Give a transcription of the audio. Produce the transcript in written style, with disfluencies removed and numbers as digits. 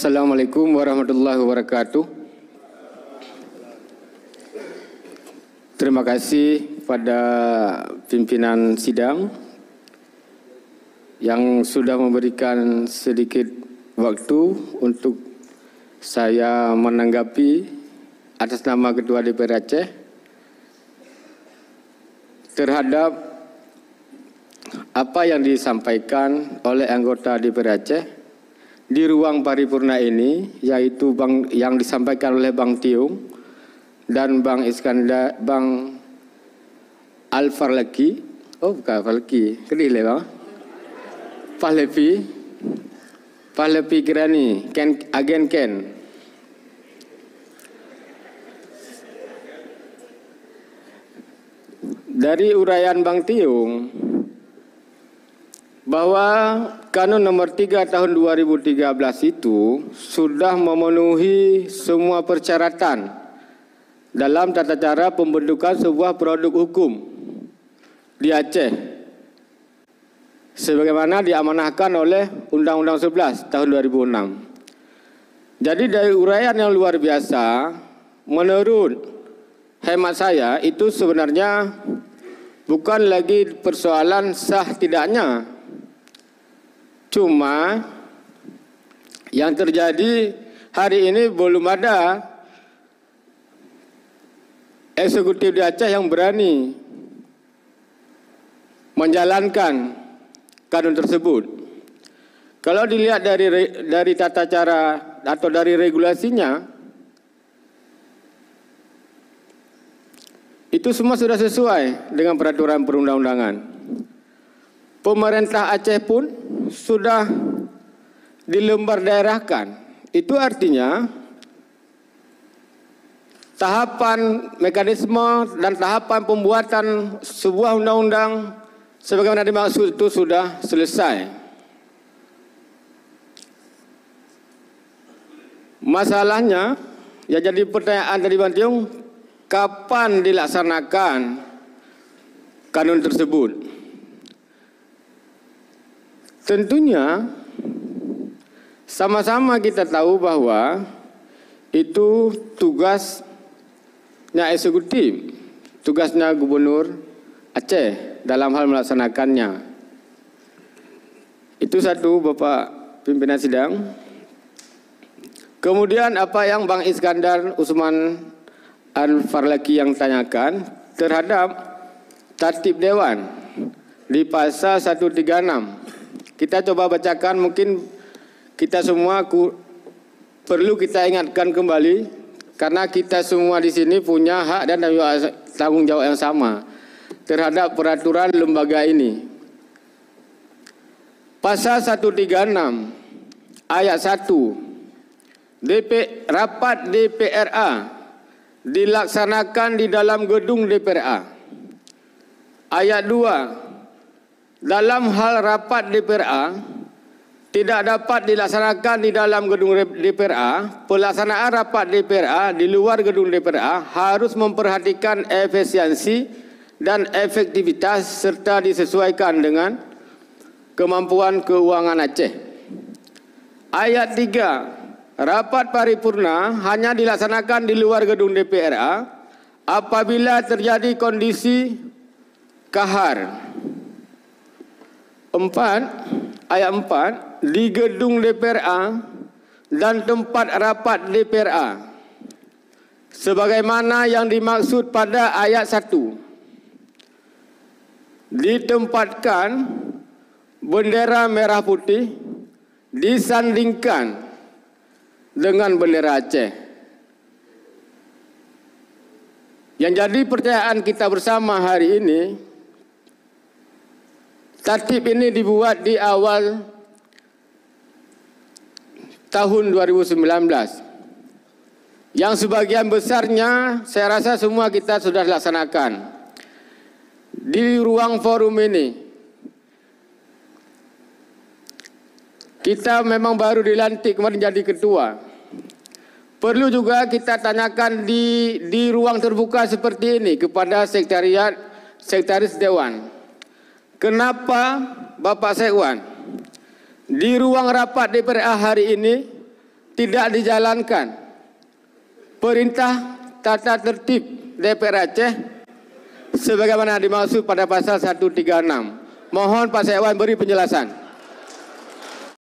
Assalamualaikum warahmatullahi wabarakatuh. Terima kasih pada pimpinan sidang yang sudah memberikan sedikit waktu untuk saya menanggapi atas nama Ketua DPR Aceh terhadap apa yang disampaikan oleh anggota DPR Aceh di ruang paripurna ini, yaitu yang disampaikan oleh Bang Tiung dan Bang Iskandar, Bang Al-Farlaki, oh bukan Farlaki, kedih Bang, Pahlevi Kirani, Agen Ken. Dari uraian Bang Tiung, bahwa Kanun nomor 3 tahun 2013 itu sudah memenuhi semua persyaratan dalam tata cara pembentukan sebuah produk hukum di Aceh, sebagaimana diamanahkan oleh Undang-Undang 11 tahun 2006. Jadi dari uraian yang luar biasa, menurut hemat saya itu sebenarnya bukan lagi persoalan sah tidaknya. Cuma yang terjadi hari ini belum ada eksekutif di Aceh yang berani menjalankan kanun tersebut. Kalau dilihat dari tata cara atau dari regulasinya, itu semua sudah sesuai dengan peraturan perundang-undangan. Pemerintah Aceh pun sudah dilembar daerahkan. Itu artinya tahapan mekanisme dan tahapan pembuatan sebuah undang-undang sebagaimana dimaksud itu sudah selesai. Masalahnya, ya jadi pertanyaan dari Bang Tiung, kapan dilaksanakan kanun tersebut? Tentunya sama-sama kita tahu bahwa itu tugasnya eksekutif, tugasnya Gubernur Aceh dalam hal melaksanakannya. Itu satu, Bapak pimpinan sidang. Kemudian apa yang Bang Iskandar Usman Al-Farlaki yang tanyakan terhadap tertib dewan di pasal 136. Kita coba bacakan, mungkin kita semua perlu kita ingatkan kembali karena kita semua di sini punya hak dan tanggung jawab yang sama terhadap peraturan lembaga ini. Pasal 136 ayat 1, rapat DPRA dilaksanakan di dalam gedung DPRA. Ayat 2, dalam hal rapat DPRA tidak dapat dilaksanakan di dalam gedung DPRA, pelaksanaan rapat DPRA di luar gedung DPRA harus memperhatikan efisiensi dan efektivitas serta disesuaikan dengan kemampuan keuangan Aceh. Ayat 3, rapat paripurna hanya dilaksanakan di luar gedung DPRA apabila terjadi kondisi kahar. 4, ayat 4, di gedung DPRA dan tempat rapat DPRA sebagaimana yang dimaksud pada ayat 1 ditempatkan bendera merah putih disandingkan dengan bendera Aceh. Yang jadi pertanyaan kita bersama hari ini, tertib ini dibuat di awal tahun 2019. Yang sebagian besarnya saya rasa semua kita sudah laksanakan. Di ruang forum ini, kita memang baru dilantik kemarin jadi ketua. Perlu juga kita tanyakan di ruang terbuka seperti ini kepada sekretaris Dewan. Kenapa Bapak Sekwan di ruang rapat DPRA hari ini tidak dijalankan perintah tata tertib DPR Aceh sebagaimana dimaksud pada pasal 136. Mohon Pak Sekwan beri penjelasan.